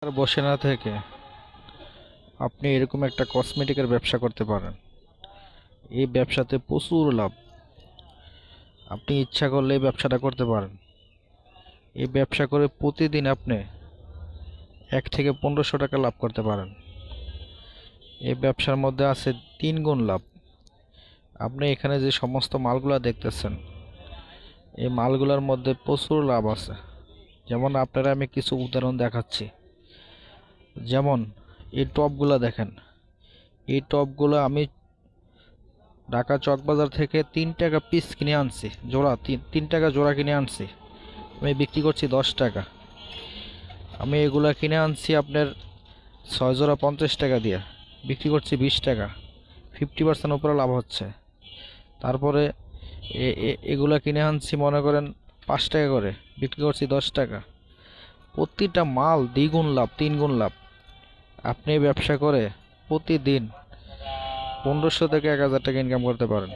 আর বসে না থেকে আপনি এরকম একটা কসমেটিকের ব্যবসা করতে পারেন। এই ব্যবসাতে প্রচুর লাভ। আপনি ইচ্ছা করলে এই ব্যবসাটা করতে পারেন। এই ব্যবসা করে প্রতিদিন আপনি 1 থেকে 1500 টাকা লাভ করতে পারেন। এই ব্যবসার মধ্যে আছে 3 গুণ লাভ। আপনি এখানে যে সমস্ত মালগুলা দেখতেছেন, এই মালগুলোর মধ্যে প্রচুর লাভ আছে। যেমন আপনারা আমি কিছু উদাহরণ দেখাচ্ছি। যেমন এই টপগুলো দেখেন, এই টপগুলো আমি ঢাকা চকবাজার থেকে 3 টাকা পিস কিনে আনছি, জোড়া 3 টাকা জোড়া কিনে আনছি। আমি বিক্রি করছি 10 টাকা। আমি এগুলা কিনে আনছি আপনার 6 জোড়া 50 টাকা দিয়ে, বিক্রি করছি 20 টাকা। 50% উপরে লাভ হচ্ছে। তারপরে এগুলা কিনে আনছি মনে করেন 5 টাকা করে, বিক্রি করছি 10 টাকা। প্রতিটা মাল দ্বিগুণ লাভ, 3 গুণ লাভ। আপনি ব্যবসা করে প্রতিদিন 1500 থেকে 1000 টাকা ইনকাম করতে পারেন।